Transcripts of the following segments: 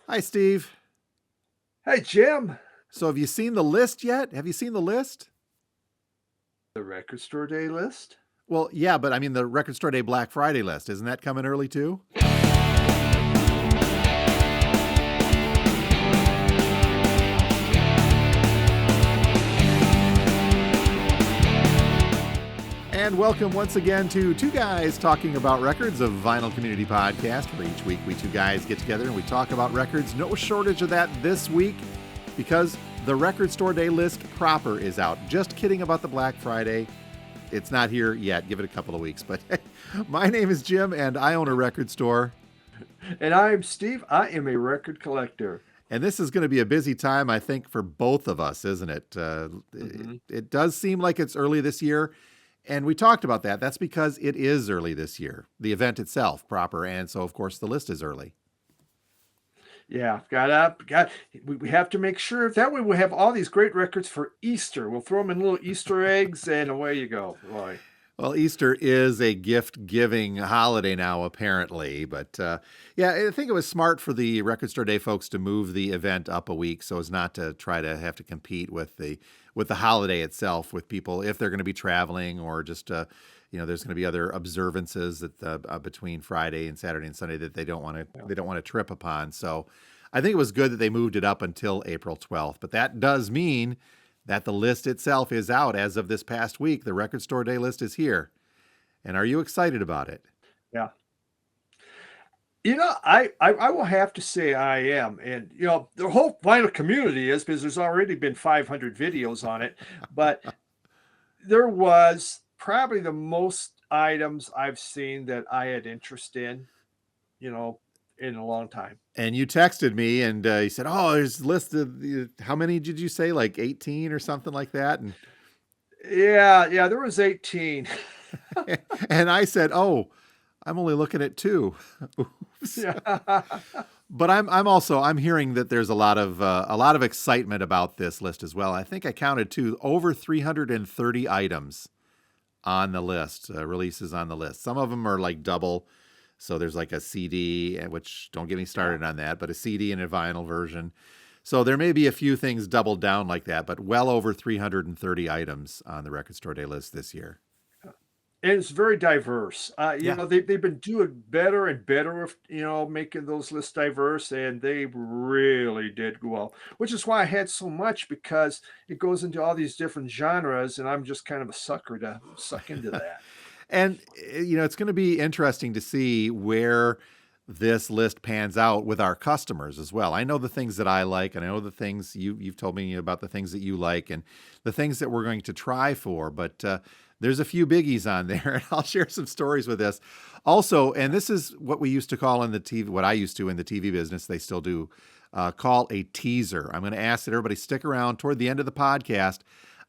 Hi, Steve. Hey, Jim. So have you seen the list yet? Have you seen the list? The record store day list? Well, yeah, but I mean the Record Store Day Black Friday list. Isn't that coming early too? And welcome once again to Two Guys Talking About Records, a vinyl community podcast where each week we two guys get together and we talk about records. No shortage of that this week because the Record Store Day list proper is out. Just kidding about the Black Friday. It's not here yet. Give it a couple of weeks. But my name is Jim and I own a record store. And I'm Steve. I am a record collector. And this is going to be a busy time, I think, for both of us, isn't it? hmm It does seem like it's early this year. And we talked about that. That's because it is early this year, the event itself proper. And so, of course, the list is early. Yeah, we have to make sure that way we'll have all these great records for Easter. We'll throw them in little Easter eggs and away you go. Boy. Well, Easter is a gift giving holiday now, apparently. But yeah, I think it was smart for the Record Store Day folks to move the event up a week so as not to try to have to compete with the holiday itself with people if they're going to be traveling or just there's going to be other observances that between Friday and Saturday and Sunday that Yeah. they don't want to trip upon. So I think it was good that they moved it up until April 12th. But that does mean that the list itself is out as of this past week. The Record Store Day list is here. And are you excited about it? Yeah. I will have to say I am. And, the whole vinyl community is because there's already been 500 videos on it. But there was probably the most items I've seen that I had interest you know, in a long time. And you texted me and you said, "Oh, there's a list of how many did you say? Like 18 or something like that?" And Yeah, there was 18. and I said, "Oh, I'm only looking at two." Oops. Yeah. But I'm hearing that there's a lot of excitement about this list as well. I think I counted over 330 items on the list, releases on the list. Some of them are like double. So there's like a CD, which don't get me Yeah. started on that, but a CD and a vinyl version. So there may be a few things doubled down like that, but well over 330 items on the Record Store Day list this year. And it's very diverse. Yeah. They've been doing better and better with, making those lists diverse, and they really did well, which is why I had so much because it goes into all these different genres, and I'm just kind of a sucker to suck into that. And it's going to be interesting to see where this list pans out with our customers as well. I know the things that I like, and I know the things you've told me about the things that you like, and the things that we're going to try for. But there's a few biggies on there, and I'll share some stories with this. Also, and this is what we used to call in the TV, what I used to in the TV business, they still do, call a teaser. I'm going to ask that everybody stick around toward the end of the podcast.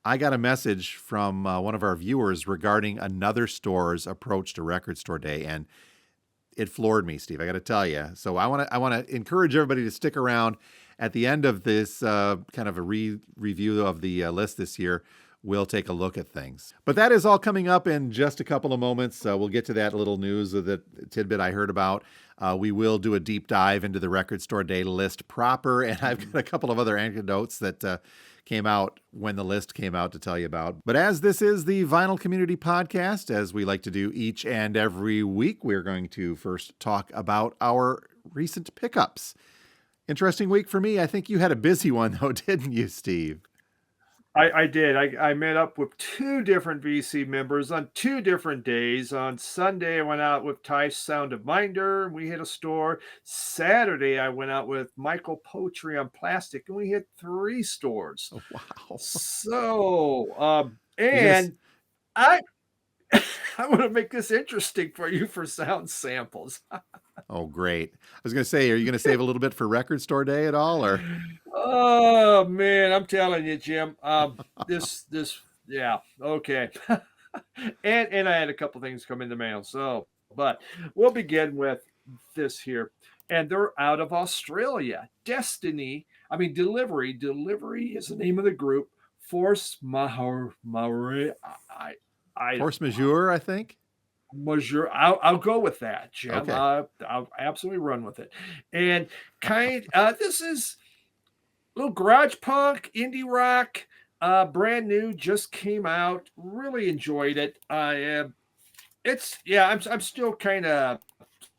I got a message from one of our viewers regarding another store's approach to Record Store Day, and it floored me, Steve. I got to tell you. So I want to encourage everybody to stick around. At the end of this kind of a review of the list this year, we'll take a look at things. But that is all coming up in just a couple of moments. We'll get to that little news of the tidbit I heard about. We will do a deep dive into the Record Store Day list proper, and I've got a couple of other anecdotes that came out when the list came out to tell you about. But as this is the Vinyl Community Podcast, as we like to do each and every week, we're going to first talk about our recent pickups. Interesting week for me. I think you had a busy one, though, didn't you, Steve? I did. I met up with two different VC members on two different days. On Sunday, I went out with Ty Sound of Minder. We hit a store. Saturday, I went out with Michael Potry on Plastic, and we hit three stores. Oh, wow. So, You're gonna. and I I want to make this interesting for you for sound samples. Oh, great. I was going to say, are you going to save a little bit for Record Store Day at all, or? Oh man, I'm telling you, Jim. This yeah, okay. And I had a couple things come in the mail. So, but we'll begin with this here. And they're out of Australia. Destiny, I mean Delivery. Delivery is the name of the group. Force Majeure. I don't Force know how. majeure, I think. Major, I'll go with that, Jim. Okay. I'll absolutely run with it. And this is little garage punk, indie rock, brand new, just came out. Really enjoyed it. It's yeah, I'm still kind of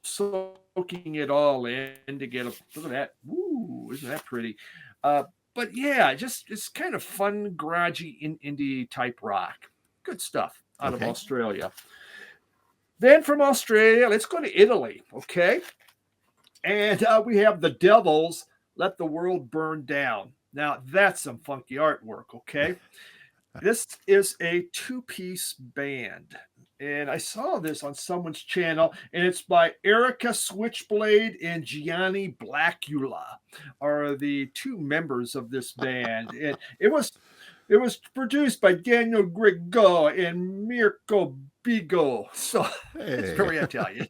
soaking it all in to get a look at that. Woo, isn't that pretty? Uh, but yeah, just it's kind of fun, garagey, indie type rock. Good stuff out of Okay. Australia. Then from Australia, let's go to Italy, okay? And we have the Devils, Let the World Burn Down. Now, that's some funky artwork, okay? This is a two-piece band. And I saw this on someone's channel, and it's by Erica Switchblade and Gianni Blackula are the two members of this band. And it was produced by Daniel Grigo and Mirko Bigo. So it's Hey. very Italian.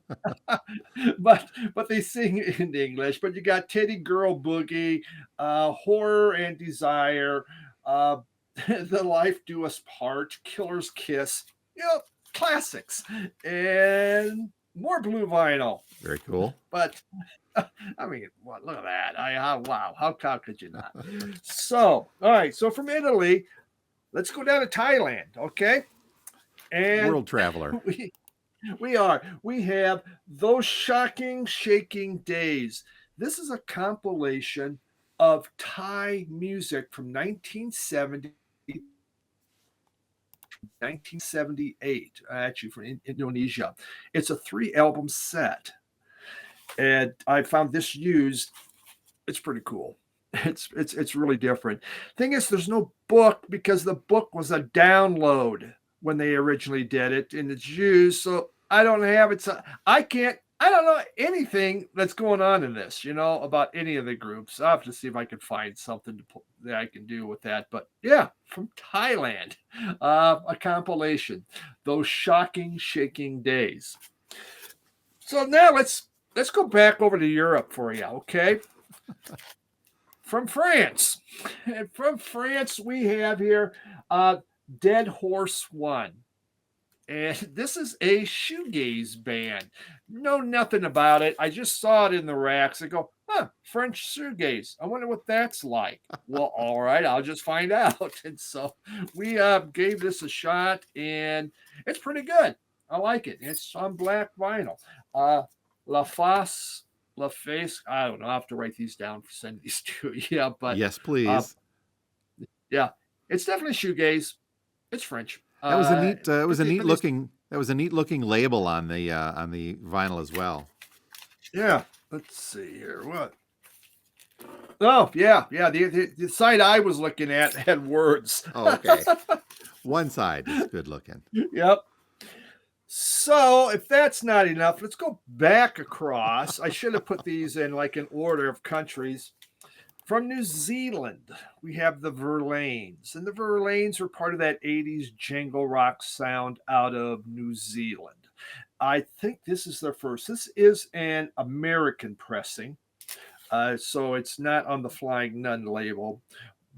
but they sing in English. But you got Teddy Girl Boogie, Horror and Desire, The Life Do Us Part, Killer's Kiss, classics, and more blue vinyl. Very cool. But I mean, look at that! Wow, how could you not? So, all right, so from Italy, let's go down to Thailand, okay? And World traveler. we have Those Shocking Shaking Days. This is a compilation of Thai music from 1970 1978, actually from Indonesia. It's a 3-album set, and I found this used. It's pretty cool. It's really different. Thing is, there's no book because the book was a download when they originally did it, and it's used. So I don't have it. So I can't. I don't know anything that's going on in this, about any of the groups. I'll have to see if I can find something that I can do with that. But yeah, from Thailand, a compilation, Those Shocking Shaking Days. So now let's go back over to Europe for you, okay? From France. And from France, we have here Dead Horse One. And this is a shoegaze band. Know nothing about it. I just saw it in the racks. I go, French shoegaze. I wonder what that's like. Well, all right, I'll just find out. And so we gave this a shot, and it's pretty good. I like it. It's on black vinyl. La Face, La Face. I don't know. I have to write these down for send these to you. Yeah, but Yes, please. yeah, it's definitely shoegaze. It's French. That was a neat. It was a But neat these- looking. That was a neat looking label on the vinyl as well. Yeah. Let's see here. What? Oh, yeah. The site I was looking at had words. Oh, okay. One side is good looking. Yep. So if that's not enough, let's go back across. I should have put these in like an order of countries. From New Zealand, we have the Verlaines. And the Verlaines were part of that 80s jangle rock sound out of New Zealand. I think this is their first. This is an American pressing. So it's not on the Flying Nun label,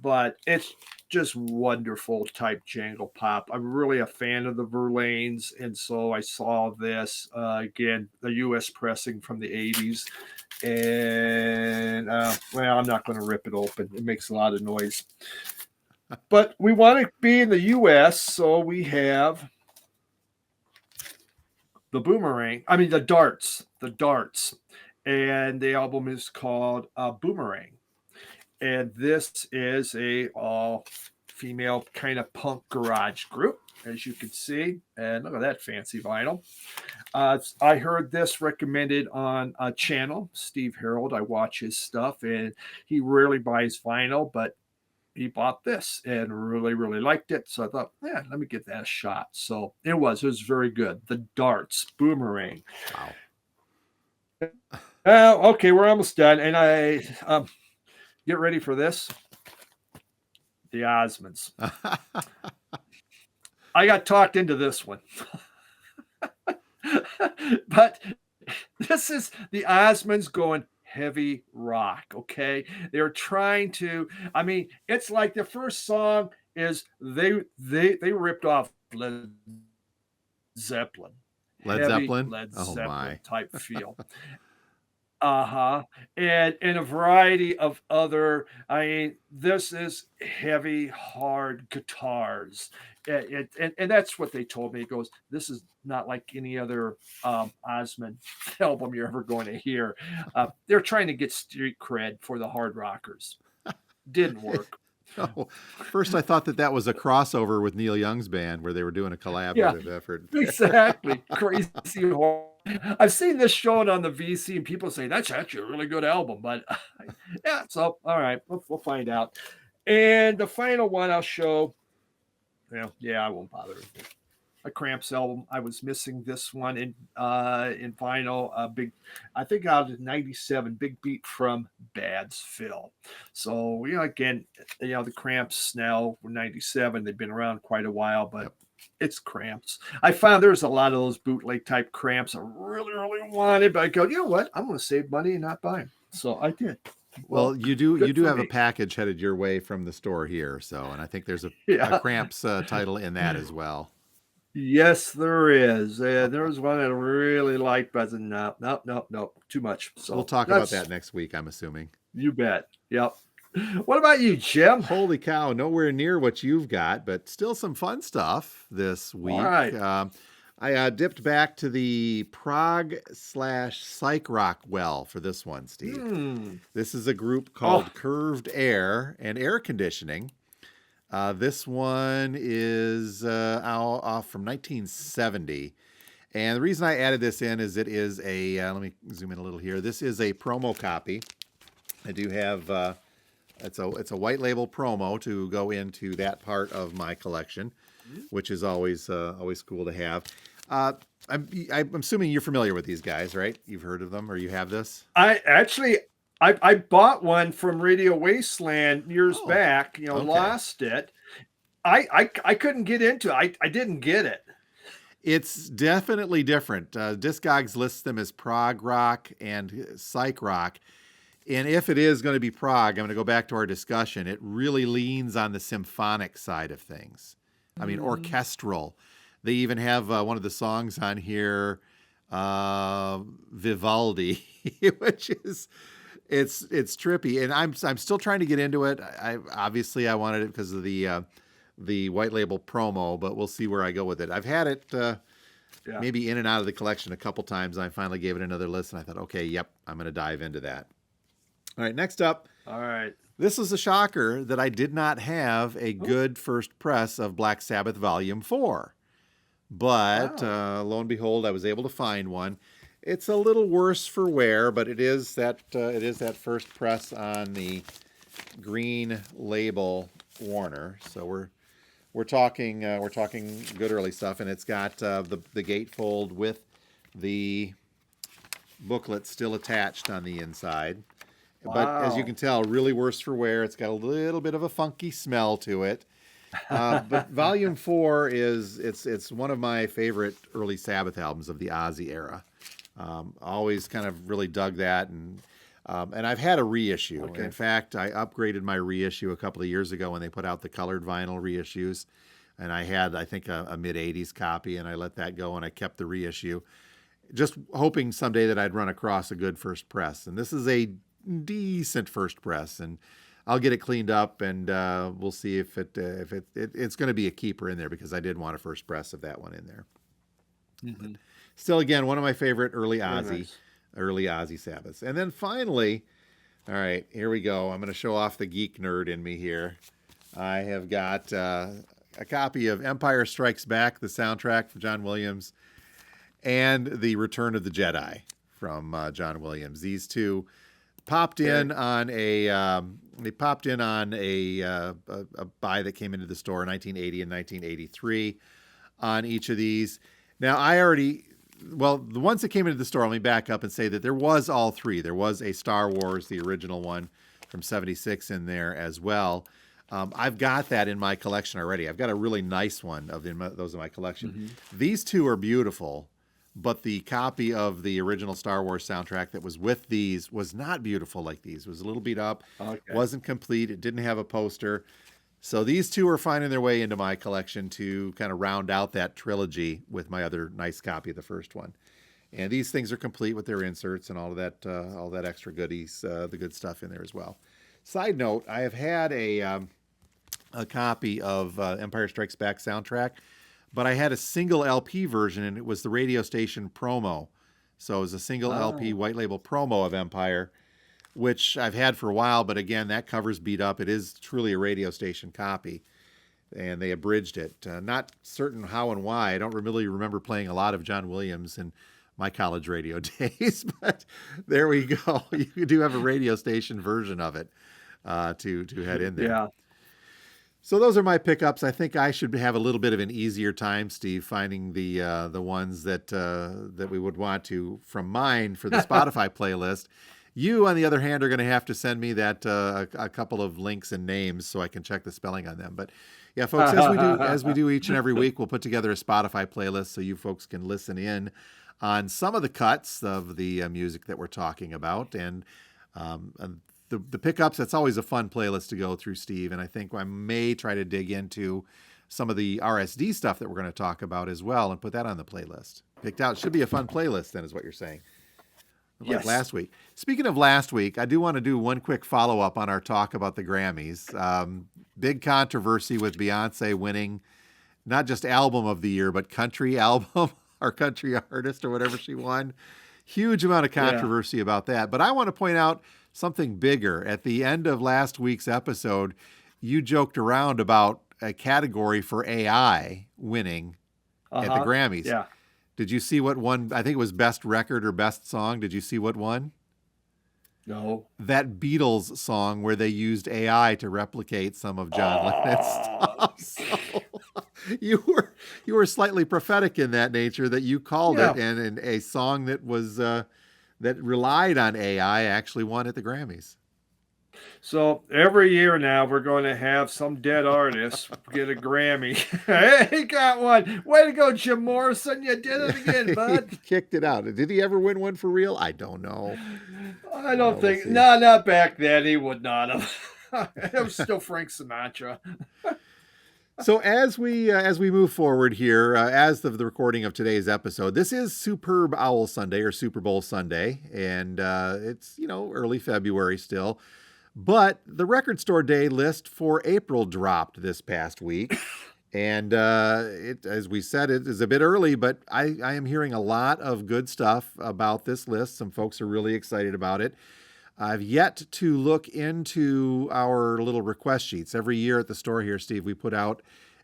but it's just wonderful type jangle pop. I'm really a fan of the Verlaines, and so I saw this again, the U.S. pressing from the 80s. And well, I'm not going to rip it open. It makes a lot of noise. But we want to be in the U.S., so we have the Boomerang. I mean, the Darts. And the album is called Boomerang. And this is a all-female kind of punk garage group, as you can see. And look at that fancy vinyl. I heard this recommended on a channel, Steve Harold. I watch his stuff, and he rarely buys vinyl, but he bought this and really, really liked it. So I thought, yeah, let me give that a shot. So it was very good. The Darts, Boomerang. Wow. Okay, we're almost done. And I get ready for this. The Osmonds. I got talked into this one. But this is the Osmonds going heavy rock, okay? They're trying to, I mean, it's like the first song is they ripped off Led Zeppelin. Led heavy Zeppelin? Led Oh my. Zeppelin type feel. Uh-huh, and a variety of other I mean, this is heavy, hard guitars. And that's what they told me. It goes, "This is not like any other, Osmond album you're ever going to hear." They're trying to get street cred for the hard rockers. Didn't work. No. First, I thought that that was a crossover with Neil Young's band where they were doing a Yeah, collaborative effort. exactly. Crazy horror. I've seen this shown on the VC, and people say that's actually a really good album. But yeah, so all right, we'll find out. And the final one I'll show. Well, yeah, I won't bother. A Cramps album. I was missing this one in vinyl. Big, I think out of '97. Big beat from Bad's Phil. So again, the Cramps now were '97. They've been around quite a while, but Yep. it's Cramps. I found there's a lot of those bootleg type Cramps I really, really wanted, but I go, you know what? I'm going to save money and not buy them. So I did. Well, you do good for have a me. package headed your way from the store here, so and I think there's a Yeah. Cramps title in that as well. Yes, there is. There was one that I really liked, but I said, no, no, no, no, too much. We'll So talk about that's that next week, I'm assuming. you bet. Yep. What about you, Jim? Holy cow, nowhere near what you've got, but still some fun stuff this All week. right. I dipped back to the prog / psych rock well for this one, Steve. This is a group called Oh, Curved Air and Air Conditioning. This one is off from 1970. And the reason I added this in is it is a, let me zoom in a little here. This is a promo copy. I do have, it's a white label promo to go into that part of my collection, which is always cool to have. I'm assuming you're familiar with these guys, right? You've heard of them or you have this? I bought one from Radio Wasteland years Oh, back. okay. Lost it. I couldn't get into it. I didn't get it. It's definitely different. Discogs lists them as prog rock and psych rock. And if it is going to be prog, I'm going to go back to our discussion. It really leans on the symphonic side of things. I mean, orchestral. They even have one of the songs on here, Vivaldi, which is it's trippy. And I'm still trying to get into it. I wanted it because of the white label promo, but we'll see where I go with it. I've had it Yeah. maybe in and out of the collection a couple times. I finally gave it another listen. I thought, okay, yep, I'm going to dive into that. All right, next up, All right. this was a shocker that I did not have a good first press of Black Sabbath Volume 4. But Wow. lo and behold, I was able to find one. It's a little worse for wear, but it is that first press on the green label Warner. So we're talking good early stuff, and it's got the gatefold with the booklet still attached on the inside. But as you Wow. can tell, really worse for wear. It's got a little bit of a funky smell to it. But Volume 4 it's one of my favorite early Sabbath albums of the Ozzy era. Always kind of really dug that, and I've had a reissue. Okay. In fact, I upgraded my reissue a couple of years ago when they put out the colored vinyl reissues, and I had, I think, a mid '80s copy, and I let that go, and I kept the reissue, just hoping someday that I'd run across a good first press. And this is a decent first press, and I'll get it cleaned up, and we'll see if it's going to be a keeper in there, because I did want a first press of that one in there. Mm-hmm. Still, again, one of my favorite early Very Ozzy nice. Sabbaths. And then finally, all right, here we go. I'm going to show off the geek nerd in me here. I have got a copy of Empire Strikes Back, the soundtrack for John Williams, and The Return of the Jedi from John Williams. These two popped in on a buy that came into the store in 1980 and 1983 on each of these. Now, the ones that came into the store, let me back up and say that there was all three. There was a Star Wars, the original one from 76 in there as well. I've got that in my collection already. I've got a really nice one of those in my collection. Mm-hmm. These two are beautiful, but the copy of the original Star Wars soundtrack that was with these was not beautiful like these. It was a little beat up, Okay. wasn't complete. It didn't have a poster. So these two are finding their way into my collection to kind of round out that trilogy with my other nice copy of the first one. And these things are complete with their inserts and all that extra goodies, the good stuff in there as well. Side note: I have had a copy of Empire Strikes Back soundtrack, but I had a single LP version, and it was the radio station promo. So it was a single LP white label promo of Empire, which I've had for a while. But again, that cover's beat up. It is truly a radio station copy, and they abridged it. Not certain how and why. I don't really remember playing a lot of John Williams and my college radio days, but there we go. You do have a radio station version of it to head in there. Yeah. So those are my pickups. I think I should have a little bit of an easier time, Steve, finding the ones that we would want to from mine for the Spotify playlist. You, on the other hand, are going to have to send me that a couple of links and names so I can check the spelling on them. But yeah, folks, as we do each and every week, we'll put together a Spotify playlist so you folks can listen in on some of the cuts of the music that we're talking about. And the pickups, that's always a fun playlist to go through, Steve. And I think I may try to dig into some of the RSD stuff that we're going to talk about as well and put that on the playlist. Picked out. Should be a fun playlist then, is what you're saying. Like Yes. last week. Speaking of last week, I do want to do one quick follow-up on our talk about the Grammys. Big controversy with Beyonce winning not just album of the year, but country album or country artist or whatever she won. Huge amount of controversy about that. But I want to point out something bigger. At the end of last week's episode, you joked around about a category for AI winning at the Grammys. Yeah. Did you see what won? I think it was best record or best song. Did you see what won? No. That Beatles song where they used AI to replicate some of John Lennon's stuff. So, you were slightly prophetic in that nature that you called it, and a song that was that relied on AI actually won at the Grammys. So every year now we're going to have some dead artist get a Grammy. Hey, he got one. Way to go, Jim Morrison. You did it again, bud. He kicked it out. Did he ever win one for real? I don't know. I don't think. see. No, not back then. He would not have. It was still Frank Sinatra. So as we move forward here, as of the recording of today's episode, this is Superb Owl Sunday or Super Bowl Sunday, and it's early February still. But the Record Store Day list for April dropped this past week, and it, as we said, it is a bit early, but I am hearing a lot of good stuff about this list. Some folks are really excited about it. I've yet to look into our little request sheets. Every year at the store here, Steve, we put out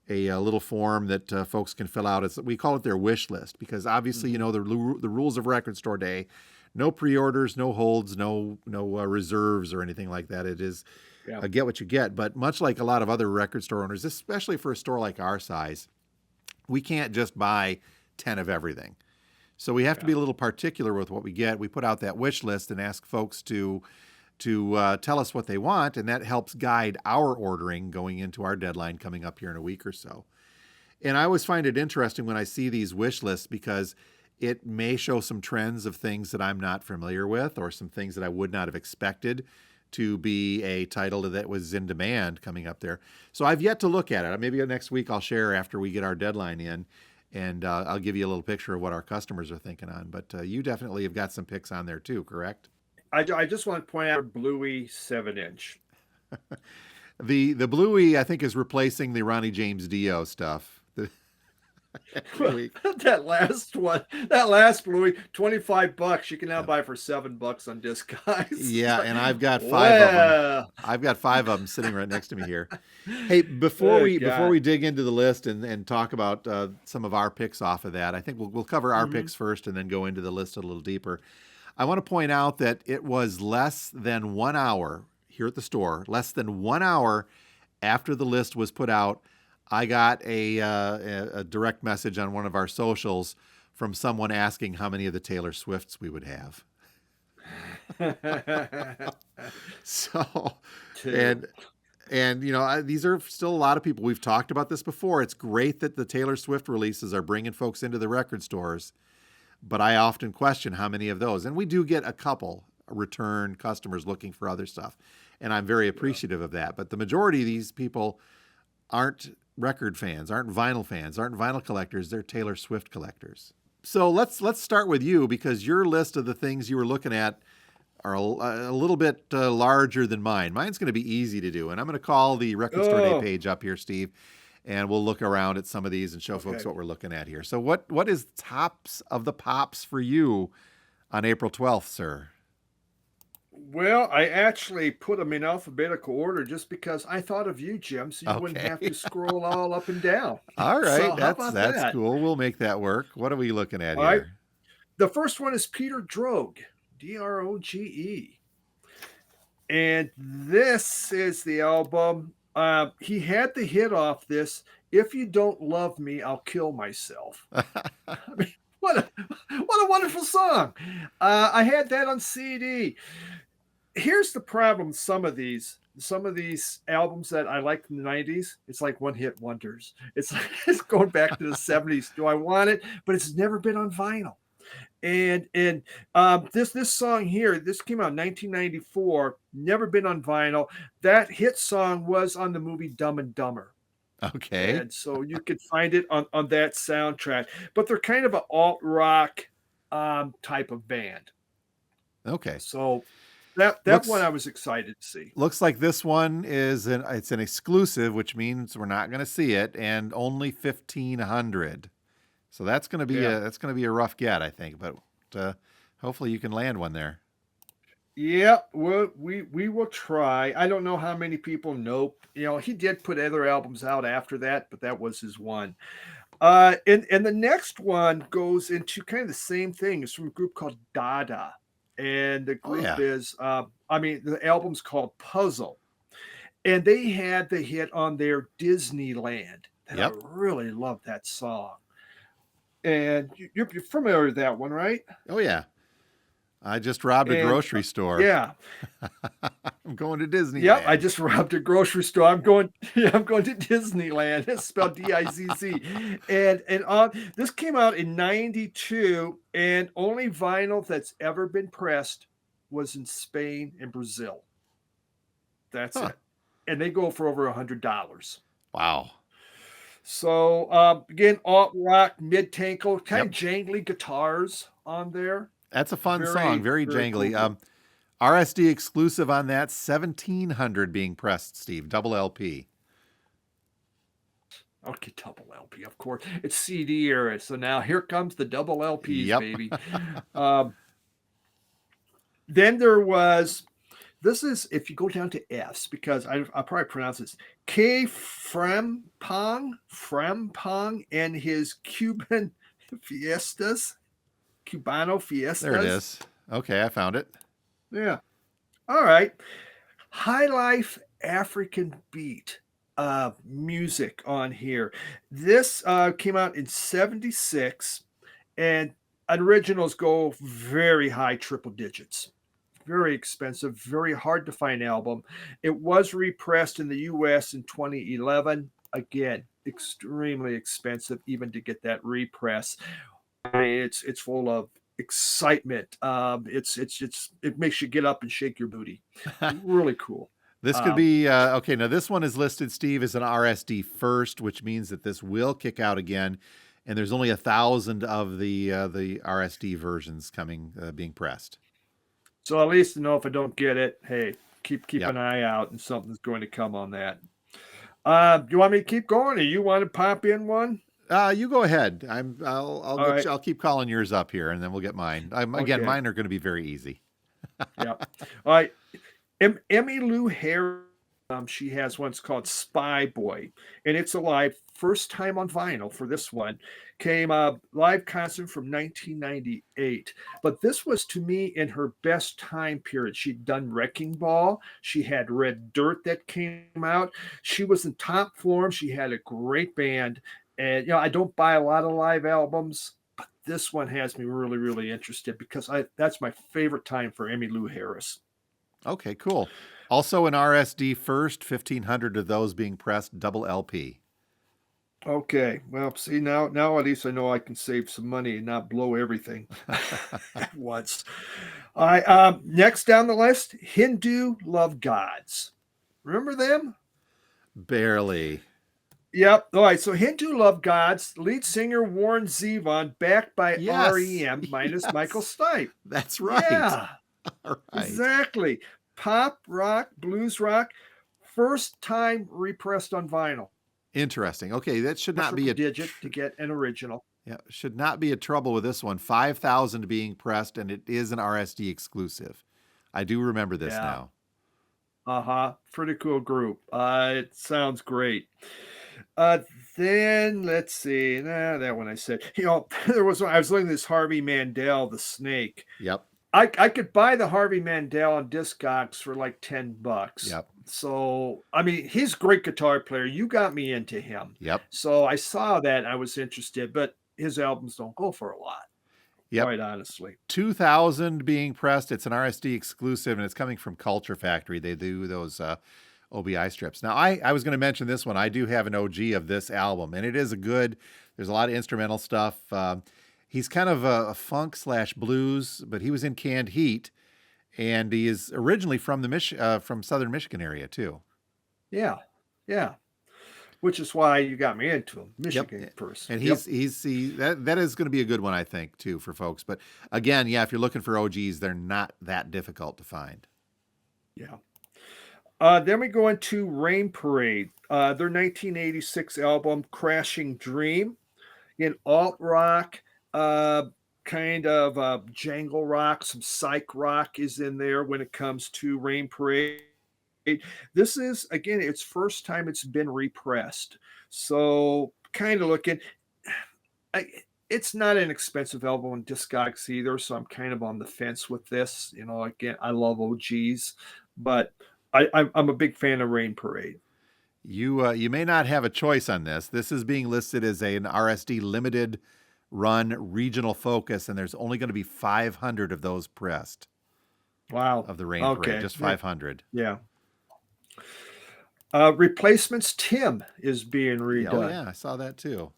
a little form that folks can fill out. We call it their wish list because obviously, the rules of Record Store Day, no pre-orders, no holds, no reserves or anything like that. It is get what you get. But much like a lot of other record store owners, especially for a store like our size, we can't just buy 10 of everything. So we have to be a little particular with what we get. We put out that wish list and ask folks to tell us what they want, and that helps guide our ordering going into our deadline coming up here in a week or so. And I always find it interesting when I see these wish lists because it may show some trends of things that I'm not familiar with or some things that I would not have expected to be a title that was in demand coming up there. So I've yet to look at it. Maybe next week I'll share after we get our deadline in. And I'll give you a little picture of what our customers are thinking on. But you definitely have got some picks on there too, correct? I just want to point out Bluey 7-inch. The Bluey, I think, is replacing the Ronnie James Dio stuff. That last Bluey, $25. You can now buy for $7 on Discogs. Yeah, and I've got 5 of them. I've got 5 of them sitting right next to me here. Hey, before we dig into the list and talk about some of our picks off of that, I think we'll cover our picks first and then go into the list a little deeper. I want to point out that it was less than 1 hour here at the store, less than 1 hour after the list was put out, I got a direct message on one of our socials from someone asking how many of the Taylor Swifts we would have. So, and these are still a lot of people. We've talked about this before. It's great that the Taylor Swift releases are bringing folks into the record stores, but I often question how many of those. And we do get a couple return customers looking for other stuff, and I'm very appreciative of that. But the majority of these people aren't record fans, aren't vinyl fans, aren't vinyl collectors. They're Taylor Swift collectors. So let's start with you, because your list of the things you were looking at are a little bit larger than mine. Mine's going to be easy to do, and I'm going to call the Record Store Day Oh, page up here, Steve, and we'll look around at some of these and show folks okay. what we're looking at here. So what is tops of the pops for you on April 12th, sir? Well, I actually put them in alphabetical order just because I thought of you, Jim, so you wouldn't Okay. have to scroll all up and down. All right. So how That's about that's that? cool. We'll make that work. What are we looking at All right. here? The first one is Peter Droge, Droge. And this is the album. He had the hit off this. If you don't love me, I'll kill myself. I mean, what a wonderful song. I had that on CD. Here's the problem with some of these albums that I liked in the 90s, it's like one hit wonders. It's like it's going back to the 70s. Do I want it? But it's never been on vinyl. And this song here, this came out in 1994, never been on vinyl. That hit song was on the movie Dumb and Dumber. Okay. And so you could find it on that soundtrack. But they're kind of an alt rock type of band. Okay. So that one Looks I was excited to see. looks like this one is it's an exclusive, which means we're not going to see it, and only 1,500. So Yeah. that's going to be a rough get, I think, but hopefully you can land one there. Yeah, well, we will try. I don't know how many people know. He did put other albums out after that, but that was his one. And the next one goes into kind of the same thing. It's from a group called Dada, and the Oh group yeah. is, the album's called Puzzle, and they had the hit on their Disneyland, and I Yep. really love that song. And you're familiar with that one, right? Oh yeah. I just robbed a And grocery store. yeah, I'm going to yep, I Disneyland. just robbed a grocery store. I'm going, yeah, I'm going to Disneyland. It's spelled Dizz. And this came out in '92, and only vinyl that's ever been pressed was in Spain and Brazil. That's Huh. it, and they go for over $100. Wow. So again, alt rock, mid tempo, kind Yep. of jangly guitars on there. That's a fun song. Very Very very cool jangly. group. RSD exclusive on that. 1,700 being pressed, Steve. Double LP. Okay, double LP, of course. It's CD era, so now here comes the double LPs, Yep. baby. Um, then there was this is if you go down to F's because I'll probably pronounce this K Frempong and his Cuban Fiestas, Cubano There it Fiestas. is. Okay, I found it. Yeah. All right. High Life African Beat music on here. This came out in '76, and originals go very high triple digits. Very expensive, very hard to find album. It was repressed in the US in 2011. Again, extremely expensive even to get that repress. It's full of excitement. It makes you get up and shake your booty. Really cool. This could Um, be okay. Now this one is listed, Steve, as an RSD first, which means that this will kick out again, and there's only 1,000 of the RSD versions coming being pressed. so at least to know if I don't get it, hey, keep Yep. an eye out and something's going to come on that. Do you want me to keep going, or you want to pop in one? You go ahead. All right. I'll keep calling yours up here, and then we'll get mine. Again, Okay. mine are going to be very easy. Yeah. All right. Emmy Lou Harris, she has one's called Spy Boy, and it's a live first time on vinyl for this one. Came live concert from 1998, but this was to me in her best time period. She'd done Wrecking Ball, she had Red Dirt that came out. She was in top form. She had a great band, and I don't buy a lot of live albums. But this one has me really, really interested because that's my favorite time for Emmy Lou Harris. Okay, cool. Also an RSD first, 1,500 of those being pressed, double LP. Okay. Well, see now at least I know I can save some money and not blow everything at once. All right. Next down the list, Hindu Love Gods. Remember them? Barely. Yep. All right. So Hindu Love Gods, lead singer Warren Zevon, backed by Yes. REM minus Michael Yes. Stipe. That's right. Yeah, All right. exactly. Pop, rock, blues rock, first time repressed on vinyl. Interesting. Okay, that should not be Triple digit to get an original. yeah, should not be a trouble with this one. 5,000 being pressed, and it is an RSD exclusive. I do remember this Yeah. now. Uh-huh. Pretty cool group. It sounds great. Uh, then let's see. Nah, that one I said. There was I was looking at this Harvey Mandel, the Snake. Yep. I could buy the Harvey Mandel on Discogs for like $10. Yep. So I mean, he's a great guitar player. You got me into him. Yep. So I saw that and I was interested, but his albums don't go for a lot, Yep. quite honestly. 2,000 being pressed. It's an RSD exclusive, and it's coming from Culture Factory. They do those OBI strips. Now, I was going to mention this one. I do have an OG of this album, and it is a good. There's a lot of instrumental stuff. He's kind of a funk / blues, but he was in Canned Heat, and he is originally from the from Southern Michigan area too. Yeah. Yeah. Which is why you got me into him. Yep. Michigan person. And Yep. that is going to be a good one, I think, too, for folks. But again, yeah, if you're looking for OGs, they're not that difficult to find. Yeah. Then we go into Rain Parade, their 1986 album Crashing Dream, in alt rock, kind of jangle rock, some psych rock is in there when it comes to Rain Parade. This is again its first time it's been repressed, so kind of looking. I, it's not an expensive album on Discogs either, so I'm kind of on the fence with this. Again, I love OGs, but I'm a big fan of Rain Parade. You may not have a choice on this. This is being listed as an RSD limited run regional focus, and there's only going to be 500 of those pressed Wow. of the Rain Parade, Okay. just 500. Yeah. Replacements Tim is being Yeah, oh redone. yeah, I saw that too.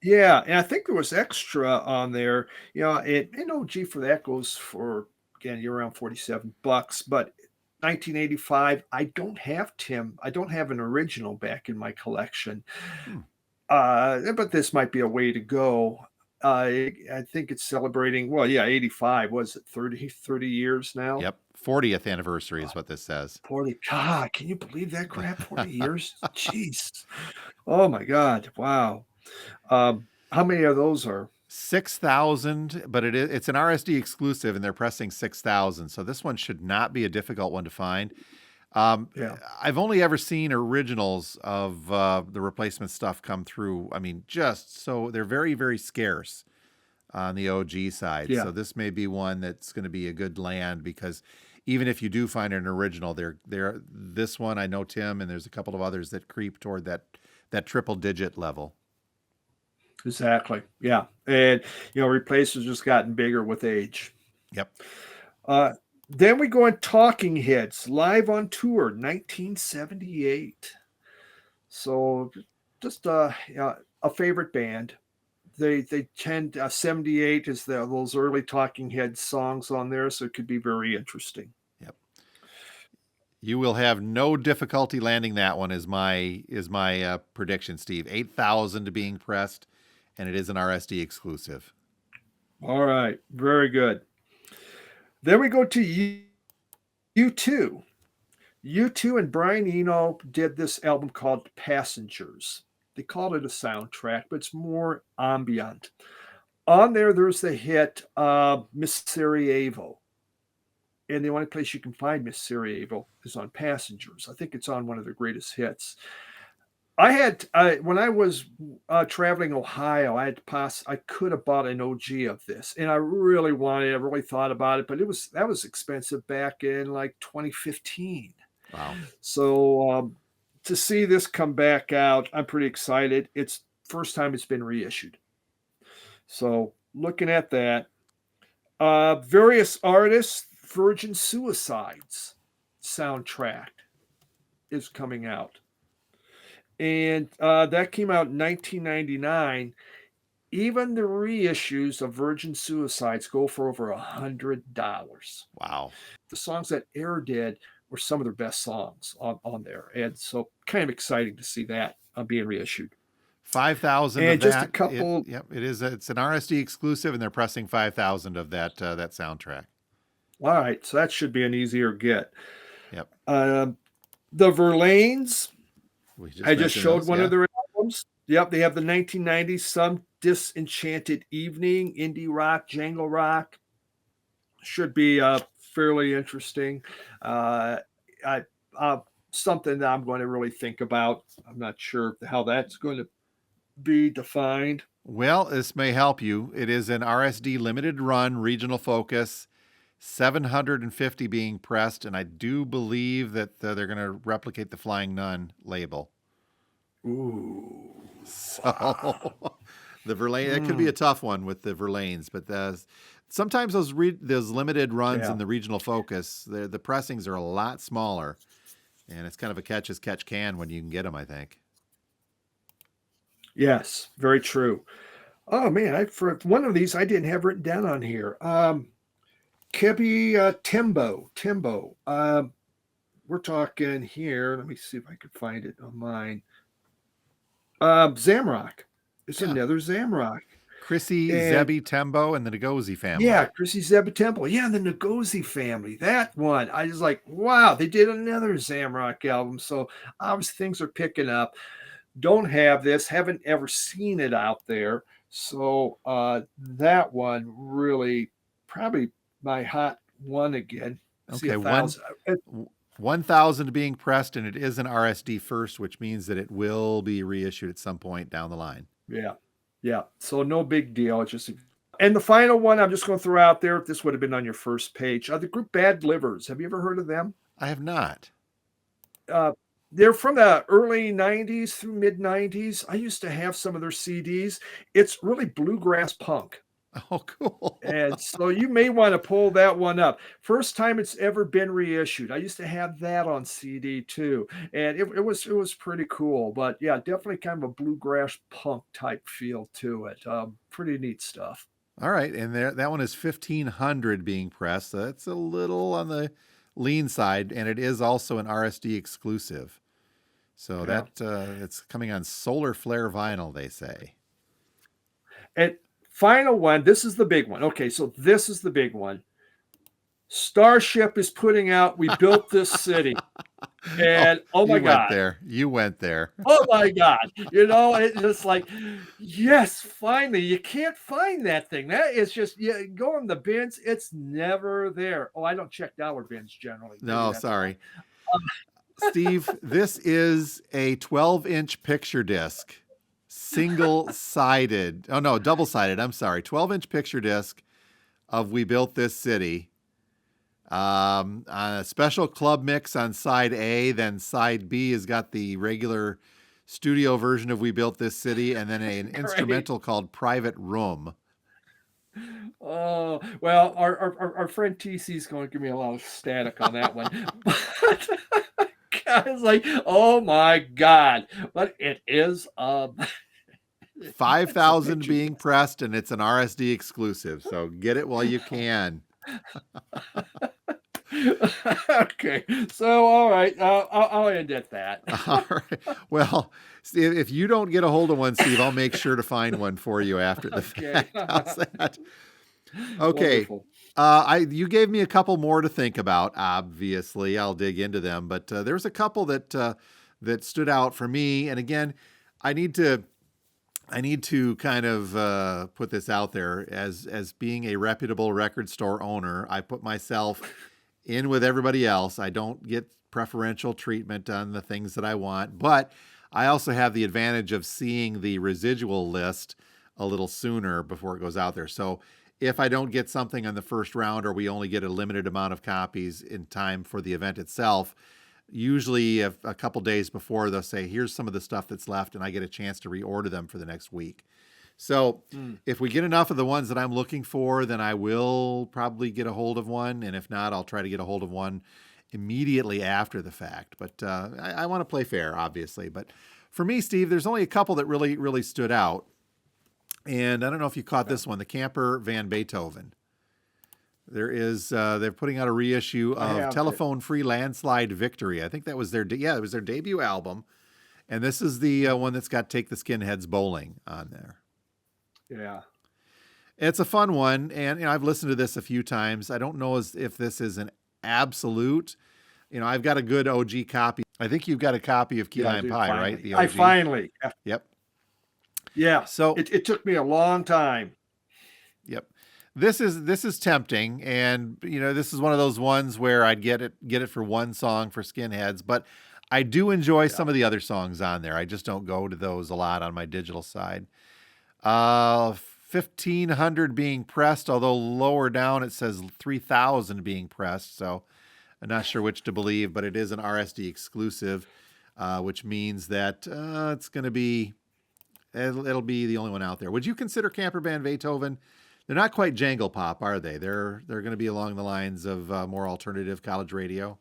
Yeah, and I think there was extra on there. An OG for that goes for again, you're around $47, but 1985, I don't have Tim. I don't have an original back in my collection. Hmm. But this might be a way to go. I think it's celebrating, well, yeah, 85. Was it 30 years now? Yep, 40th anniversary is what this says. 40. God, can you believe that crap? 40 years? Jeez. Oh my God. Wow. How many of those are? 6,000, but it's an RSD exclusive, and they're pressing 6,000. So this one should not be a difficult one to find. Yeah. I've only ever seen originals of the replacement stuff come through. I mean, just so they're very, very scarce on the OG side. Yeah. So this may be one that's going to be a good land, because even if you do find an original, they're this one, I know Tim, and there's a couple of others that creep toward that triple digit level. Exactly. Yeah. And, replacements just gotten bigger with age. Yep. Then we go in Talking Heads, live on tour, 1978. So just a favorite band. They tend 78 is those early Talking Heads songs on there, so it could be very interesting. Yep. You will have no difficulty landing that one. Is my prediction, Steve. 8,000 being pressed, and it is an RSD exclusive. All right, very good. Then we go to U2. U2 and Brian Eno did this album called Passengers. They called it a soundtrack, but it's more ambient. On there's the hit Miss Sarajevo. And the only place you can find Miss Sarajevo is on Passengers. I think it's on one of their greatest hits. When I was traveling Ohio, I could have bought an OG of this, and I really wanted it. I really thought about it, but that was expensive back in like 2015. Wow. So to see this come back out, I'm pretty excited. It's first time it's been reissued. So looking at that, various artists, Virgin Suicides soundtrack is coming out. And that came out in 1999. Even the reissues of Virgin Suicides go for over $100. Wow. The songs that Air did were some of their best songs on there. And so kind of exciting to see that being reissued. 5,000 of And just a that. couple. Yep, it is. It's an RSD exclusive, and they're pressing 5,000 of that soundtrack. All right, so that should be an easier get. Yep, Um, the Verlaines, we just I just mentioned showed those. one Yeah. of their albums. Yep, they have the 1990s Some Disenchanted Evening, indie rock, jangle rock. Should be fairly interesting. Uh, I something that I'm going to really think about. I'm not sure how that's going to be defined. Well, this may help you. It is an RSD limited run regional focus, 750 being pressed, and I do believe that they're going to replicate the Flying Nun label. Ooh, So wow. the Verlaine, that could be a tough one with the Verlaines, but sometimes those limited runs Yeah. in the regional focus, the pressings are a lot smaller, and it's kind of a catch as catch can when you can get them, I think. Yes, very true. Oh man, for one of these I didn't have written down on here. Kebi Timbo. We're talking here. Let me see if I can find it on mine. Zamrock. It's Yeah. another Zamrock. Chrissy, And Zebby, Tembo, and the Ngozi family. yeah, Chrissy Zebba Temple. Yeah, and the Ngozi family. That one. I was like, wow, they did another Zamrock album. So obviously things are picking up. Don't have this, haven't ever seen it out there. So that one really probably my hot one again. See Okay, 1,000. 1,000 being pressed, and it is an RSD first, which means that it will be reissued at some point down the line. Yeah. Yeah. So no big deal. It's just and the final one I'm just going to throw out there. This would have been on your first page. The group Bad Livers. Have you ever heard of them? I have not. Uh, they're from the early 90s through mid 90s. I used to have some of their CDs. It's really bluegrass punk. Oh, cool. And so you may want to pull that one up. First time it's ever been reissued. I used to have that on CD too, and it was pretty cool. But yeah, definitely kind of a bluegrass punk type feel to it. Pretty neat stuff. All right, and that one is 1,500 being pressed. So that's a little on the lean side, and it is also an RSD exclusive. So Yeah. it's coming on solar flare vinyl, they say. And final one. This is the big one. Okay, so this is the big one. Starship is putting out We Built This City. And oh my God. You went there. Oh my God. It's just like, yes, finally. You can't find that thing. That is just, go in the bins. It's never there. Oh, I don't check dollar bins generally. No, sorry. Steve, this is a 12-inch picture disc, single-sided. Oh, no, double-sided. I'm sorry. 12-inch picture disc of We Built This City. A special club mix on side A, then side B has got the regular studio version of We Built This City, and then an instrumental called Private Room. Oh, well, our friend TC is going to give me a lot of static on that one. But I was like, oh my God. But it is 5,000 being pressed, and it's an RSD exclusive. So get it while you can. Okay, so all right, I'll end at that. All right. Well, if you don't get a hold of one, Steve, I'll make sure to find one for you after the fact. How's that? Okay. You gave me a couple more to think about. Obviously, I'll dig into them, but there's a couple that stood out for me. And again, I need to kind of put this out there as being a reputable record store owner. I put myself in with everybody else. I don't get preferential treatment on the things that I want, but I also have the advantage of seeing the residual list a little sooner before it goes out there. So if I don't get something on the first round, or we only get a limited amount of copies in time for the event itself, usually a couple days before, they'll say, here's some of the stuff that's left, and I get a chance to reorder them for the next week. So if we get enough of the ones that I'm looking for, then I will probably get a hold of one. And if not, I'll try to get a hold of one immediately after the fact. But I want to play fair, obviously. But for me, Steve, there's only a couple that really, really stood out. And I don't know if you caught this one, the Camper Van Beethoven. They're putting out a reissue I of have it. Telephone Free Landslide Victory. I think that was it was their debut album. And this is the one that's got Take the Skinheads Bowling on there. Yeah. It's a fun one. And I've listened to this a few times. I don't know if this is an absolute. I've got a good OG copy. I think you've got a copy of Key Yeah, I Lime do, Pie, finally. right? The I OG. finally. Yep. Yeah. So it took me a long time. Yep. This is tempting, and this is one of those ones where I'd get it for one song for Skinheads, but I do enjoy some of the other songs on there. I just don't go to those a lot on my digital side. 1,500 being pressed, although lower down it says 3,000 being pressed, so I'm not sure which to believe, but it is an RSD exclusive, which means that it's going to be it'll be the only one out there. Would you consider Camper Band Beethoven? They're not quite jangle pop, are they? They're going to be along the lines of more alternative college radio.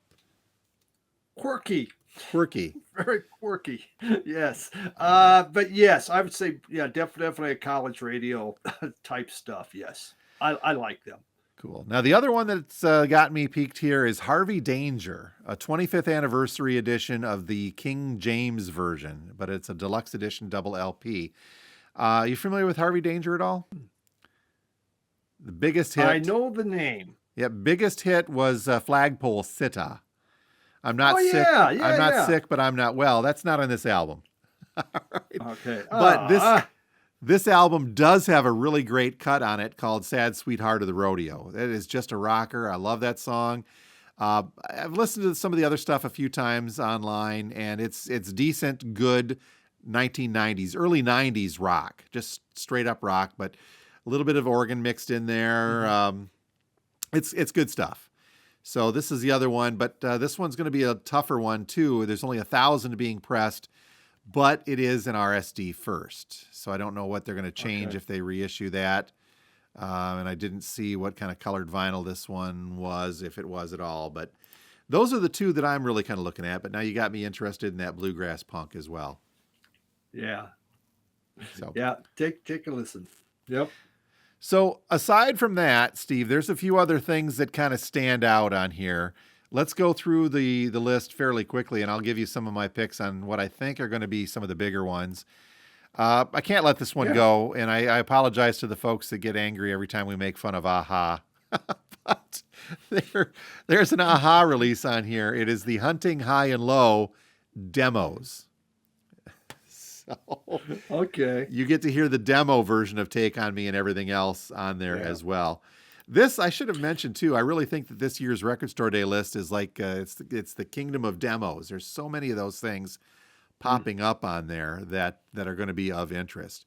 Quirky. Very quirky. Yes. But yes, I would say, yeah, definitely a college radio type stuff. Yes. I like them. Cool. Now, the other one that's got me peaked here is Harvey Danger, a 25th anniversary edition of the King James version, but it's a deluxe edition double LP. You familiar with Harvey Danger at all? The biggest hit. I know the name. Yeah, biggest hit was Flagpole Sitta. I'm not sick. Yeah, I'm not sick, but I'm not well. That's not on this album. Right. Okay. But this album does have a really great cut on it called Sad Sweetheart of the Rodeo. It is just a rocker. I love that song. I've listened to some of the other stuff a few times online, and it's decent, good 1990s, early 90s rock, just straight up rock, but a little bit of organ mixed in there. It's good stuff. So this is the other one, but this one's going to be a tougher one too. There's only 1,000 being pressed, but it is an RSD first. So I don't know what they're going to change if they reissue that. And I didn't see what kind of colored vinyl this one was, if it was at all. But those are the two that I'm really kind of looking at. But now you got me interested in that bluegrass punk as well. Yeah. So yeah, take a listen. Yep. So aside from that, Steve, there's a few other things that kind of stand out on here. Let's go through the list fairly quickly, and I'll give you some of my picks on what I think are going to be some of the bigger ones. I can't let this one go, and I apologize to the folks that get angry every time we make fun of Aha. But there's an Aha release on here. It is the Hunting High and Low demos. So you get to hear the demo version of Take on Me and everything else on there as well. This I should have mentioned too. I really think that this year's Record Store Day list is like it's the kingdom of demos. There's so many of those things popping up on there that are going to be of interest.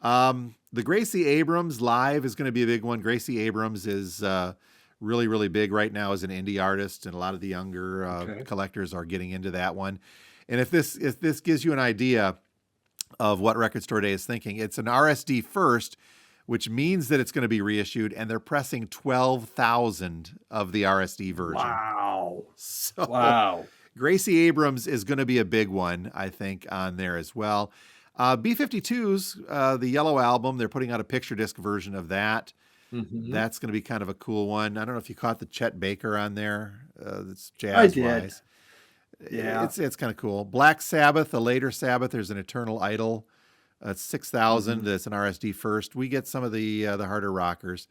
The Gracie Abrams live is going to be a big one. Gracie Abrams is really, really big right now as an indie artist, and a lot of the younger collectors are getting into that one. And if this gives you an idea of what Record Store Day is thinking, it's an RSD first, which means that it's going to be reissued, and they're pressing 12,000 of the RSD version. Wow. So Gracie Abrams is going to be a big one, I think, on there as well. B-52's, the Yellow Album, they're putting out a picture disc version of that. Mm-hmm. That's going to be kind of a cool one. I don't know if you caught the Chet Baker on there. That's jazz-wise. I did. Yeah, it's kind of cool. Black Sabbath, a later Sabbath. There's an Eternal Idol. It's 6,000. Mm-hmm. That's an RSD first. We get some of the harder rockers.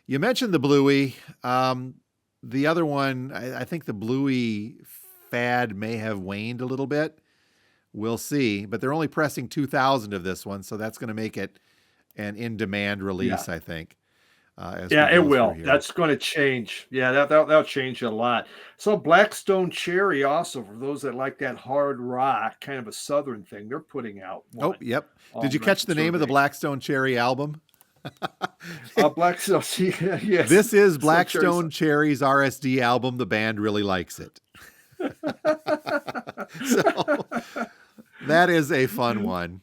You mentioned the Bluey. The other one, I think the Bluey fad may have waned a little bit. We'll see. But they're only pressing 2,000 of this one, so that's going to make it an in-demand release, I think. It will. That's going to change. Yeah, that'll change a lot. So Blackstone Cherry also, for those that like that hard rock, kind of a southern thing, they're putting out one. Oh, yep. Did you catch the name of the Blackstone Cherry album? Blackstone, yes. This is Blackstone Cherry's RSD album. The band really likes it. So that is a fun one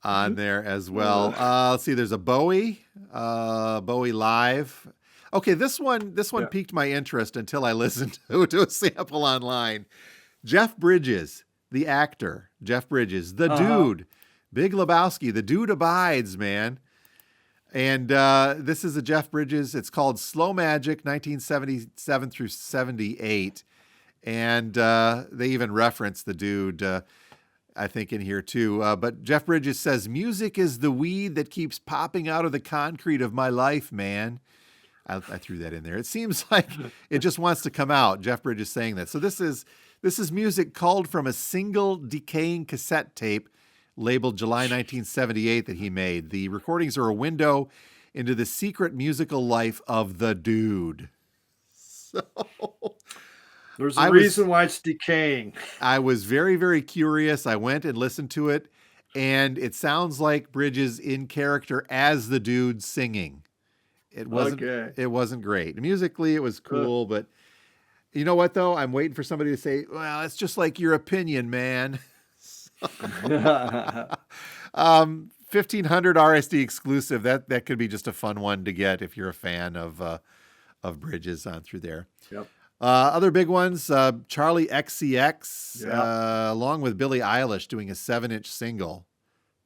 on there as well. Let's see. There's a Bowie live. Okay, this one piqued my interest until I listened to a sample online. Jeff Bridges, the actor, Jeff Bridges, the dude, Big Lebowski, the dude abides, man. And this is a Jeff Bridges. It's called Slow Magic, 1977 through 78. And they even reference the dude, I think, in here too. But Jeff Bridges says, music is the weed that keeps popping out of the concrete of my life, man. I threw that in there. It seems like it just wants to come out. Jeff Bridges saying that. So this is music culled from a single decaying cassette tape labeled July 1978 that he made. The recordings are a window into the secret musical life of the dude. So there's a reason why it's decaying. I was very, very curious. I went and listened to it, and it sounds like Bridges in character as the dude singing. It wasn't great. Musically, it was cool, but you know what, though? I'm waiting for somebody to say, well, it's just like your opinion, man. 1500 RSD exclusive. That could be just a fun one to get if you're a fan of Bridges on through there. Yep. Other big ones, Charlie XCX, along with Billie Eilish, doing a 7-inch single,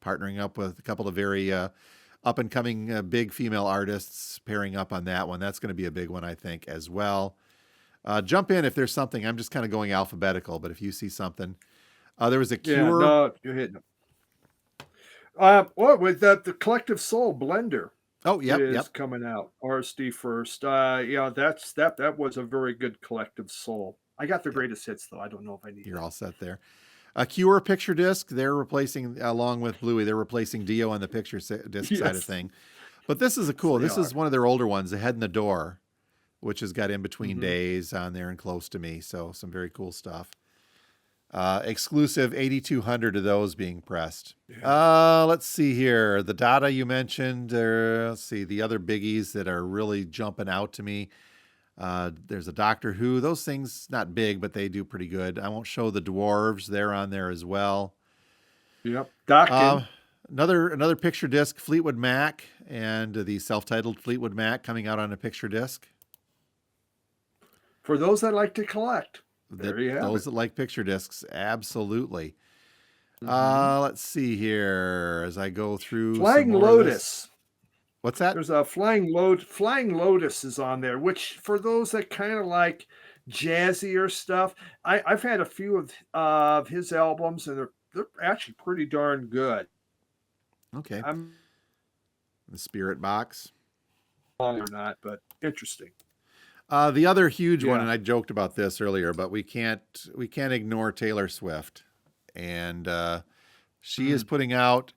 partnering up with a couple of very up-and-coming big female artists, pairing up on that one. That's going to be a big one, I think, as well. Jump in if there's something. I'm just kind of going alphabetical, but if you see something. There was a Cure. Yeah, no, you're hitting it. With the Collective Soul Blender. Oh, yep. Coming out. RSD first. That was a very good Collective Soul. I got the greatest hits, though. I don't know if I need You're all set there. A Cure picture disc. They're replacing, along with Bluey, they're replacing Dio on the picture disc side of thing. But this is this is one of their older ones, Ahead in the Door, which has got In Between Days on there and Close to Me. So some very cool stuff. Exclusive 8,200 of those being pressed. Let's see here. The Dada you mentioned. Let's see the other biggies that are really jumping out to me. There's a Doctor Who. Those things not big, but they do pretty good. I won't show the Dwarves. They're on there as well. Yep. Docking. Another picture disc. Fleetwood Mac and the self-titled Fleetwood Mac coming out on a picture disc. For those that like to collect. Those that like picture discs, absolutely. Let's see here as I go through. Flying Lotus. What's that? There's a Flying Lotus is on there, which for those that kind of like jazzier stuff, I've had a few of his albums, and they're actually pretty darn good. Okay. The Spirit Box. Long or not, but interesting. The other huge one, and I joked about this earlier, but we can't ignore Taylor Swift, and she is putting out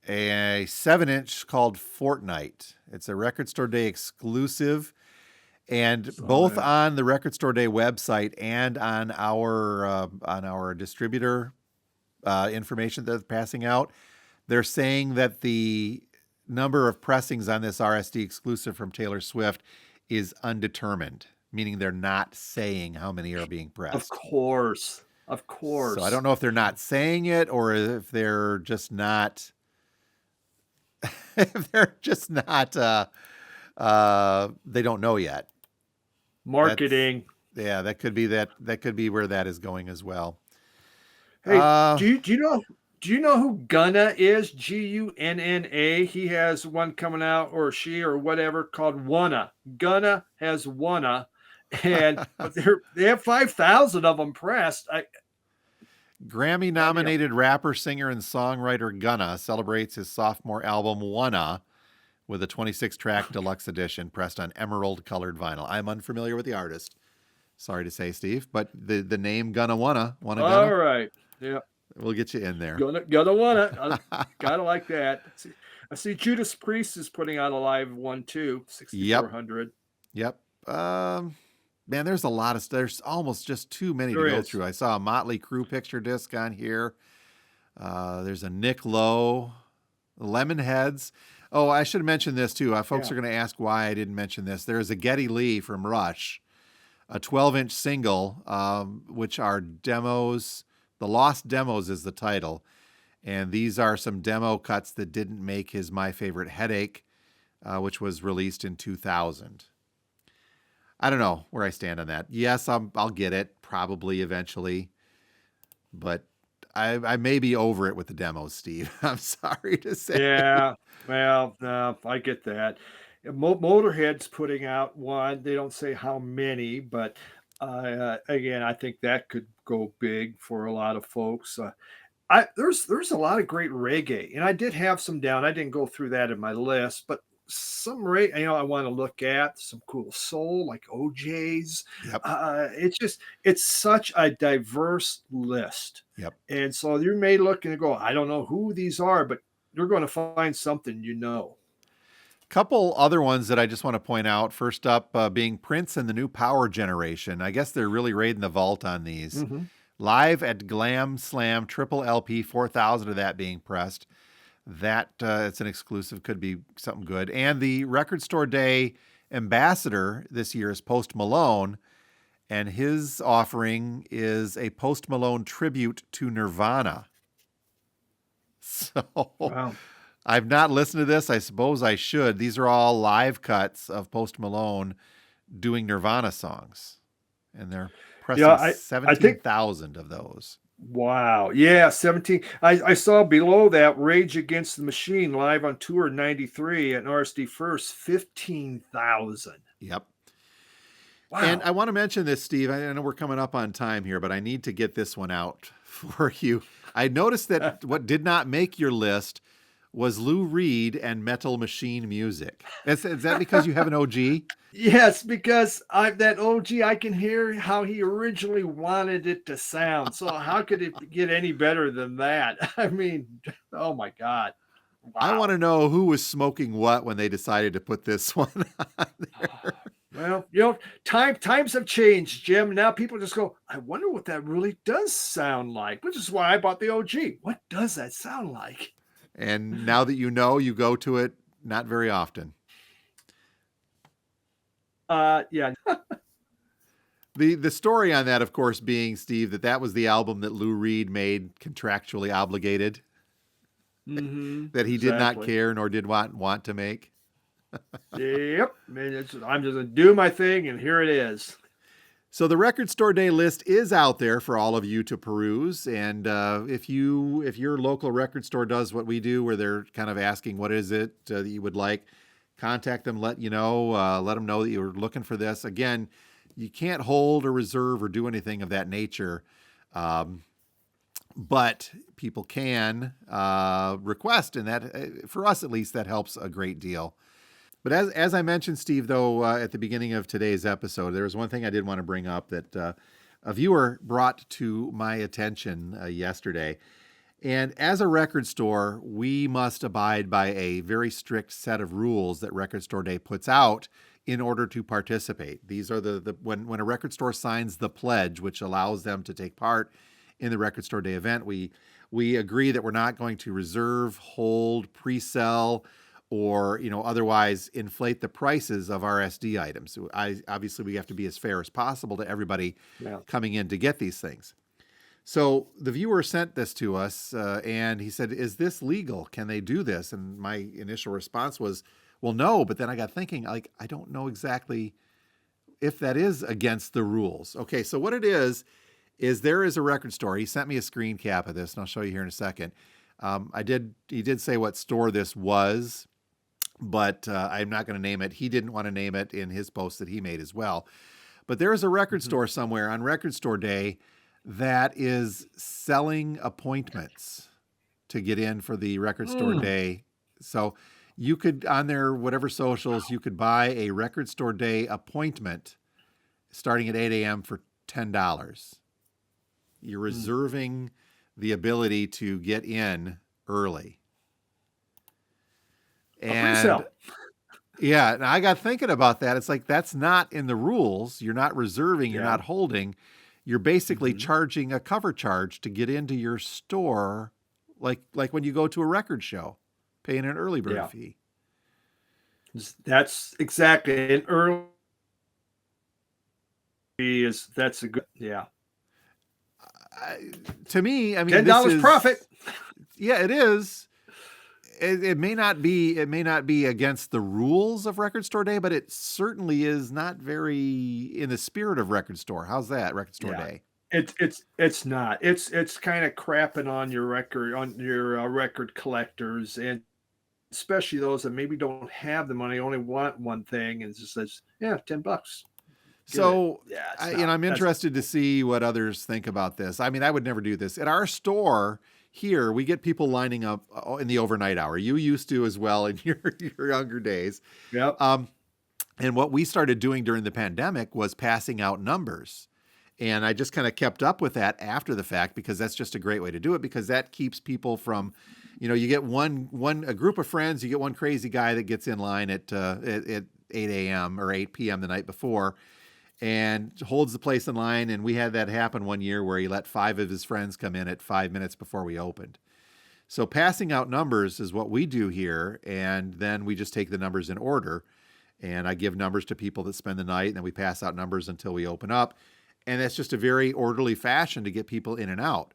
a 7-inch called Fortnite. It's a Record Store Day exclusive, and both on the Record Store Day website and on our distributor information that they're passing out, they're saying that the number of pressings on this RSD exclusive from Taylor Swift is undetermined, meaning they're not saying how many are being pressed. Of course. So I don't know if they're not saying it or if they're just not. They don't know yet. Marketing. That could be that. That could be where that is going as well. Hey, do you know who Gunna is? Gunna. He has one coming out, or she, or whatever, called Wanna. Gunna has Wanna, and they have 5,000 of them pressed. Grammy-nominated rapper, singer, and songwriter Gunna celebrates his sophomore album Wanna with a 26-track deluxe edition pressed on emerald-colored vinyl. I'm unfamiliar with the artist. Sorry to say, Steve, but the name Gunna Wanna Gunna. All right, yeah. We'll get you in there. Gotta want it. Gotta like that. I see Judas Priest is putting out a live one too. 6,400. Yep. Man, there's a lot of. There's almost just too many to go through. I saw a Motley Crue picture disc on here. There's a Nick Lowe, Lemonheads. Oh, I should have mentioned this too. Folks are going to ask why I didn't mention this. There's a Geddy Lee from Rush, a 12-inch single, which are demos. The Lost Demos is the title, and these are some demo cuts that didn't make his My Favorite Headache, which was released in 2000. I don't know where I stand on that. Yes, I'll get it probably eventually, but I may be over it with the demos, Steve. I'm sorry to say. Yeah, well, no, I get that. Motorhead's putting out one. They don't say how many, but again, I think that could go big for a lot of folks. There's a lot of great reggae, and I did have some down. I didn't go through that in my list, but some I want to look at some cool soul like OJ's. Yep. It's such a diverse list, Yep. and so you may look and go, I don't know who these are, but you're going to find something you know. Couple other ones that I just want to point out. First up, being Prince and the New Power Generation. I guess they're really raiding the vault on these. Hmm. Live at Glam Slam, triple LP, 4,000 of that being pressed. That it's an exclusive, could be something good. And the Record Store Day ambassador this year is Post Malone, and his offering is a Post Malone tribute to Nirvana. So Wow. I've not listened to this. I suppose I should. These are all live cuts of Post Malone doing Nirvana songs, and they're pressing Yeah, I think 17,000 of those. wow. Yeah, 17. I saw below that Rage Against the Machine live on tour 93 at RSD First, 15,000. Yep. Wow. And I want to mention this, Steve. I know we're coming up on time here, but I need to get this one out for you. I noticed that what did not make your list was Lou Reed and Metal Machine Music. Is that because you have an OG? Yes, because that OG, I can hear how he originally wanted it to sound. So how could it get any better than that? I mean, oh my God. Wow. I want to know who was smoking what when they decided to put this one on there. Well, times have changed, Jim. Now people just go, I wonder what that really does sound like, which is why I bought the OG. What does that sound like? And now that you know, you go to it not very often. Yeah. The story on that, of course, being, Steve, that was the album that Lou Reed made contractually obligated, that he did not care nor did want to make. Yep. I'm just going to do my thing, and here it is. So the Record Store Day list is out there for all of you to peruse. And if your local record store does what we do, where they're kind of asking what is it that you would like, contact them, let them know that you're looking for this. Again, you can't hold or reserve or do anything of that nature. But people can request, and that, for us at least, that helps a great deal. But as I mentioned, Steve, though, at the beginning of today's episode, there was one thing I did want to bring up that a viewer brought to my attention yesterday. And as a record store, we must abide by a very strict set of rules that Record Store Day puts out in order to participate. These are when a record store signs the pledge, which allows them to take part in the Record Store Day event, we agree that we're not going to reserve, hold, pre-sell, or otherwise inflate the prices of RSD items. Obviously, we have to be as fair as possible to everybody coming in to get these things. So the viewer sent this to us, and he said, "Is this legal? Can they do this?" And my initial response was, "Well, no." But then I got thinking, I don't know exactly if that is against the rules. Okay, so what it is there is a record store. He sent me a screen cap of this, and I'll show you here in a second. He did say what store this was, but I'm not going to name it. He didn't want to name it in his post that he made as well. But there is a record store somewhere on Record Store Day that is selling appointments to get in for the Record Store Day. So you could, on their whatever socials, you could buy a Record Store Day appointment starting at 8 a.m. for $10. You're reserving the ability to get in early. And yeah, and I got thinking about that. It's like, that's not in the rules. You're not reserving, you're not holding. You're basically charging a cover charge to get into your store, like when you go to a record show, paying an early bird fee. That's exactly an early fee that's a good to me, I mean, $10 profit. Yeah, it is. It may not be against the rules of Record Store Day, but it certainly is not very in the spirit of Record Store. How's that, Record Store Day? It's not. It's kind of crapping on your record collectors, and especially those that maybe don't have the money, only want one thing, and it just says, yeah, $10, get it. So, Yeah, it's you know, not. I'm That's interested to see what others think about this. I mean, I would never do this. At our store here, we get people lining up in the overnight hour. You used to as well in your younger days. yep. Um, and what we started doing during the pandemic was passing out numbers. And I just kind of kept up with that after the fact because that's just a great way to do it because that keeps people from, you know, you get a group of friends, you get one crazy guy that gets in line at 8 a.m. or 8 p.m. the night before and holds the place in line. And we had that happen one year where he let 5 of his friends come in at 5 minutes before we opened. So passing out numbers is what we do here. And then we just take the numbers in order. And I give numbers to people that spend the night and then we pass out numbers until we open up. And that's just a very orderly fashion to get people in and out.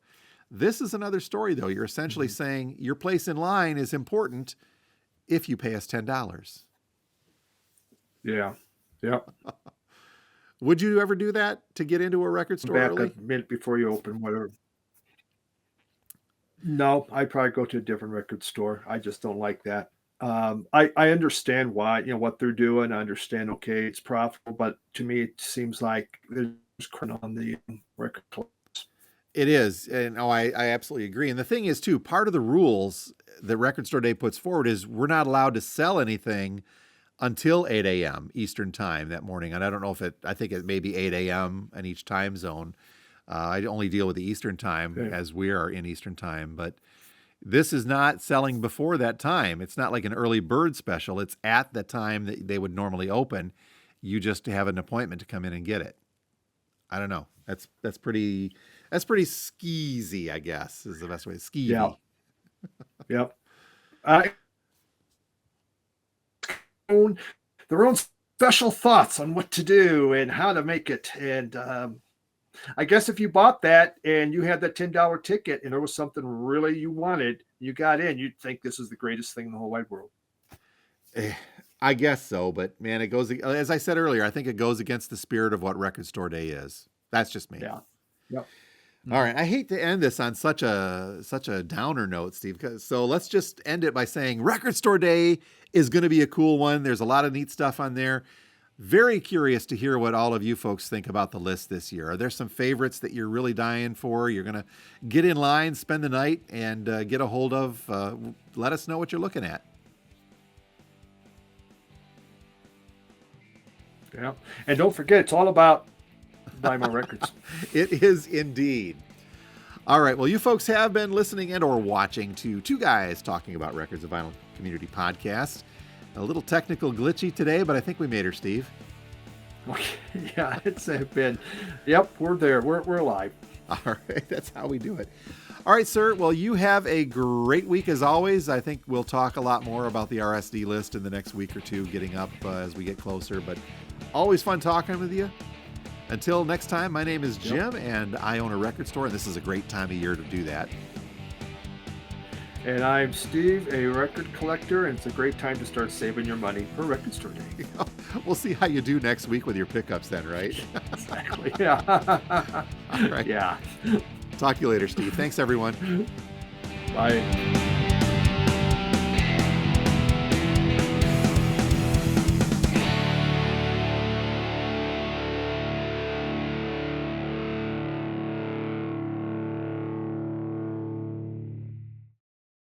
This is another story, though. You're essentially saying your place in line is important if you pay us $10. Yeah. Yep. Would you ever do that to get into a record store Back early? a minute before you open, whatever. No, I'd probably go to a different record store. I just don't like that. I understand why, what they're doing. I understand, okay, it's profitable, but to me, it seems like there's crap on the record store. It is. And I absolutely agree. And the thing is, too, part of the rules that Record Store Day puts forward is we're not allowed to sell anything until 8 a.m. Eastern time that morning. And I don't know I think it may be 8 a.m. in each time zone. I only deal with the Eastern time as we are in Eastern time, but this is not selling before that time. It's not like an early bird special. It's at the time that they would normally open. You just have an appointment to come in and get it. I don't know. That's pretty skeezy, I guess, is the best way. Skeevy. Yeah. Yep. I own their own special thoughts on what to do and how to make it. And I guess if you bought that and you had that $10 ticket and there was something really you wanted, you got in, you'd think this is the greatest thing in the whole wide world. I guess so, but man, it goes, as I said earlier, I think it goes against the spirit of what Record Store Day is. That's just me. Yeah. Yep. All right. I hate to end this on such a downer note, Steve. So let's just end it by saying Record Store Day is going to be a cool one. There's a lot of neat stuff on there. Very curious to hear what all of you folks think about the list this year. Are there some favorites that you're really dying for? You're going to get in line, spend the night, and get a hold of. Let us know what you're looking at. Yeah. And don't forget, it's all about buy more records. It is indeed. All right. Well, you folks have been listening and or watching to Two Guys Talking About Records, a Vinyl Community podcast. A little technical glitchy today, but I think we made her, Steve. Okay. Yeah, it's been. Yep, we're there. We're live. All right. That's how we do it. All right, sir. Well, you have a great week as always. I think we'll talk a lot more about the RSD list in the next week or two, getting up as we get closer. But always fun talking with you. Until next time, my name is Jim, and I own a record store, and this is a great time of year to do that. And I'm Steve, a record collector, and it's a great time to start saving your money for Record Store Day. We'll see how you do next week with your pickups then, right? Exactly, yeah. All right. Yeah. Talk to you later, Steve. Thanks, everyone. Bye.